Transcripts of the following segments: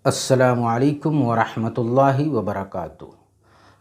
السلام علیکم ورحمۃ اللہ وبرکاتہ۔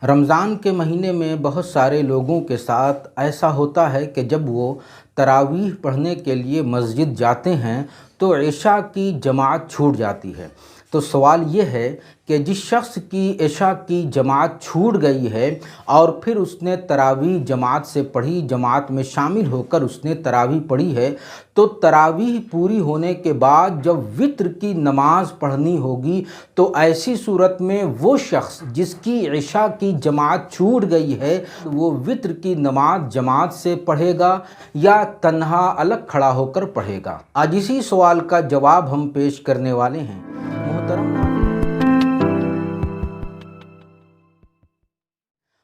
رمضان کے مہینے میں بہت سارے لوگوں کے ساتھ ایسا ہوتا ہے کہ جب وہ تراویح پڑھنے کے لیے مسجد جاتے ہیں تو عشاء کی جماعت چھوٹ جاتی ہے۔ تو سوال یہ ہے کہ جس شخص کی عشاء کی جماعت چھوٹ گئی ہے اور پھر اس نے تراویح جماعت سے پڑھی، جماعت میں شامل ہو کر اس نے تراویح پڑھی ہے، تو تراویح پوری ہونے کے بعد جب وتر کی نماز پڑھنی ہوگی تو ایسی صورت میں وہ شخص جس کی عشاء کی جماعت چھوٹ گئی ہے وہ وتر کی نماز جماعت سے پڑھے گا یا تنہا الگ کھڑا ہو کر پڑھے گا؟ آج اسی سوال کا جواب ہم پیش کرنے والے ہیں۔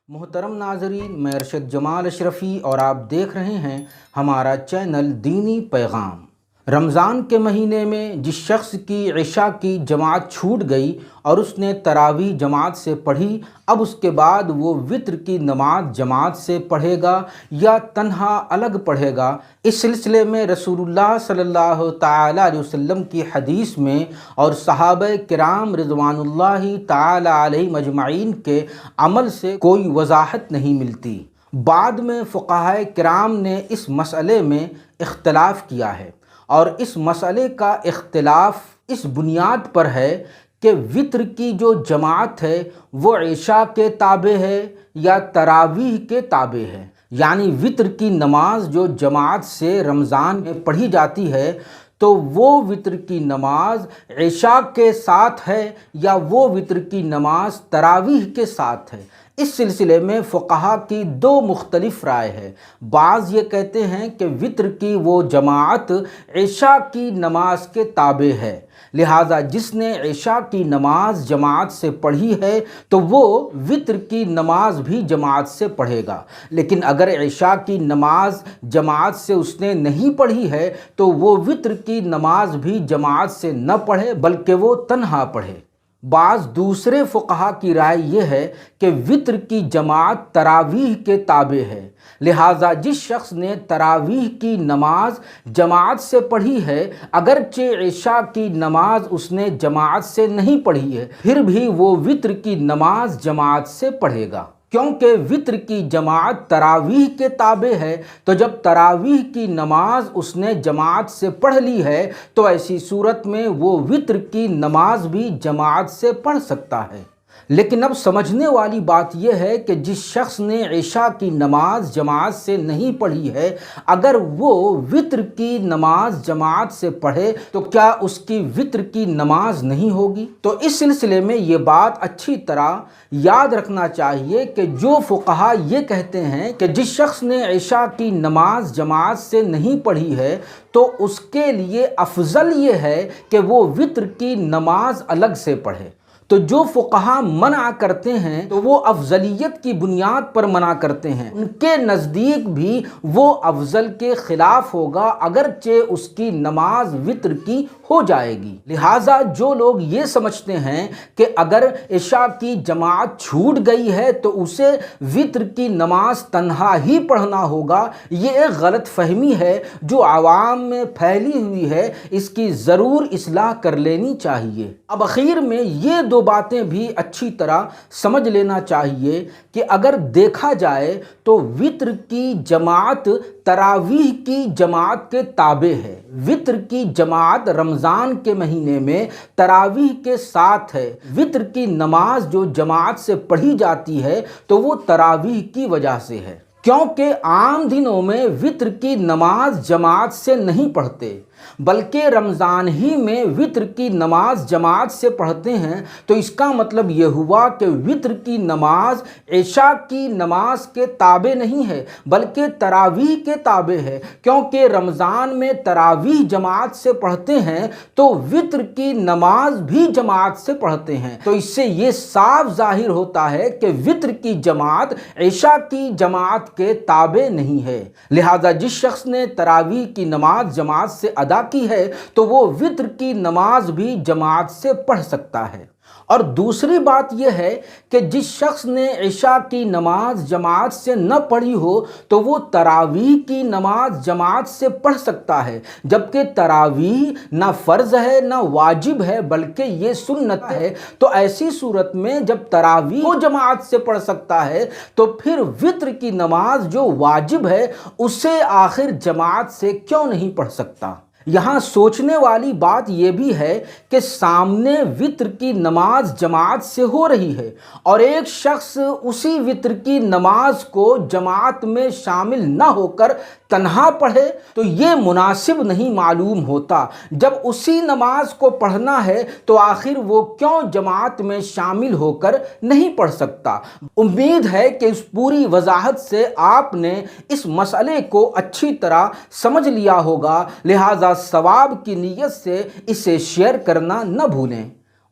محترم ناظرین، میں ارشد جمال اشرفی اور آپ دیکھ رہے ہیں ہمارا چینل دینی پیغام۔ رمضان کے مہینے میں جس شخص کی عشاء کی جماعت چھوٹ گئی اور اس نے تراویح جماعت سے پڑھی، اب اس کے بعد وہ وتر کی نماز جماعت سے پڑھے گا یا تنہا الگ پڑھے گا؟ اس سلسلے میں رسول اللہ صلی اللہ تعالی علیہ وسلم کی حدیث میں اور صحابہ کرام رضوان اللہ تعالی علیہ مجمعین کے عمل سے کوئی وضاحت نہیں ملتی۔ بعد میں فقہائے کرام نے اس مسئلے میں اختلاف کیا ہے، اور اس مسئلے کا اختلاف اس بنیاد پر ہے کہ وتر کی جو جماعت ہے وہ عشاء کے تابع ہے یا تراویح کے تابع ہے۔ یعنی وتر کی نماز جو جماعت سے رمضان میں پڑھی جاتی ہے تو وہ وتر کی نماز عشاء کے ساتھ ہے یا وہ وتر کی نماز تراویح کے ساتھ ہے۔ اس سلسلے میں فقہا کی دو مختلف رائے ہے۔ بعض یہ کہتے ہیں کہ وتر کی وہ جماعت عشاء کی نماز کے تابع ہے، لہٰذا جس نے عشاء کی نماز جماعت سے پڑھی ہے تو وہ وتر کی نماز بھی جماعت سے پڑھے گا۔ لیکن اگر عشاء کی نماز جماعت سے اس نے نہیں پڑھی ہے تو وہ وتر کی نماز بھی جماعت سے نہ پڑھے بلکہ وہ تنہا پڑھے۔ بعض دوسرے فقہا کی رائے یہ ہے کہ وتر کی جماعت تراویح کے تابع ہے، لہٰذا جس شخص نے تراویح کی نماز جماعت سے پڑھی ہے، اگرچہ عشاء کی نماز اس نے جماعت سے نہیں پڑھی ہے، پھر بھی وہ وتر کی نماز جماعت سے پڑھے گا، کیونکہ وتر کی جماعت تراویح کے تابع ہے۔ تو جب تراویح کی نماز اس نے جماعت سے پڑھ لی ہے تو ایسی صورت میں وہ وتر کی نماز بھی جماعت سے پڑھ سکتا ہے۔ لیکن اب سمجھنے والی بات یہ ہے کہ جس شخص نے عشاء کی نماز جماعت سے نہیں پڑھی ہے، اگر وہ وتر کی نماز جماعت سے پڑھے تو کیا اس کی وتر کی نماز نہیں ہوگی؟ تو اس سلسلے میں یہ بات اچھی طرح یاد رکھنا چاہیے کہ جو فقہا یہ کہتے ہیں کہ جس شخص نے عشاء کی نماز جماعت سے نہیں پڑھی ہے تو اس کے لیے افضل یہ ہے کہ وہ وتر کی نماز الگ سے پڑھے، تو جو فقہا منع کرتے ہیں تو وہ افضلیت کی بنیاد پر منع کرتے ہیں، ان کے نزدیک بھی وہ افضل کے خلاف ہوگا اگرچہ اس کی نماز وتر کی ہو جائے گی۔ لہٰذا جو لوگ یہ سمجھتے ہیں کہ اگر عشاء کی جماعت چھوٹ گئی ہے تو اسے وتر کی نماز تنہا ہی پڑھنا ہوگا، یہ ایک غلط فہمی ہے جو عوام میں پھیلی ہوئی ہے، اس کی ضرور اصلاح کر لینی چاہیے۔ اب اخیر میں یہ دو باتیں بھی اچھی طرح سمجھ لینا چاہیے کہ اگر دیکھا جائے تو وتر کی جماعت تراویح کی جماعت کے تابع ہے۔ وتر کی جماعت رمضان کے مہینے میں تراویح کے ساتھ ہے۔ وتر کی نماز جو جماعت سے پڑھی جاتی ہے تو وہ تراویح کی وجہ سے ہے، کیونکہ عام دنوں میں وتر کی نماز جماعت سے نہیں پڑھتے بلکہ رمضان ہی میں وتر کی نماز جماعت سے پڑھتے ہیں، تو اس کا مطلب یہ ہوا کہ وتر کی نماز عشاء کی نماز کے تابع نہیں ہے بلکہ تراویح کے تابع ہے، کیونکہ رمضان میں تراویح جماعت سے پڑھتے ہیں تو وتر کی نماز بھی جماعت سے پڑھتے ہیں۔ تو اس سے یہ صاف ظاہر ہوتا ہے کہ وتر کی جماعت عشاء کی جماعت کے تابع نہیں ہے، لہذا جس شخص نے تراویح کی نماز جماعت سے ادا کی ہے تو وہ وتر کی نماز بھی جماعت سے پڑھ سکتا ہے۔ اور دوسری بات یہ ہے کہ جس شخص نے عشاء کی نماز جماعت سے نہ پڑھی ہو تو وہ تراویح کی نماز جماعت سے پڑھ سکتا ہے، جبکہ تراویح نہ فرض ہے نہ واجب ہے بلکہ یہ سنت ہے۔ تو ایسی صورت میں جب تراویح کو جماعت سے پڑھ سکتا ہے تو پھر وتر کی نماز جو واجب ہے اسے آخر جماعت سے کیوں نہیں پڑھ سکتا؟ یہاں سوچنے والی بات یہ بھی ہے کہ سامنے وتر کی نماز جماعت سے ہو رہی ہے اور ایک شخص اسی وتر کی نماز کو جماعت میں شامل نہ ہو کر تنہا پڑھے تو یہ مناسب نہیں معلوم ہوتا۔ جب اسی نماز کو پڑھنا ہے تو آخر وہ کیوں جماعت میں شامل ہو کر نہیں پڑھ سکتا؟ امید ہے کہ اس پوری وضاحت سے آپ نے اس مسئلے کو اچھی طرح سمجھ لیا ہوگا، لہٰذا ثواب کی نیت سے اسے شیئر کرنا نہ بھولیں۔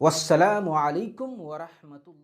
والسلام علیکم ورحمۃ اللہ۔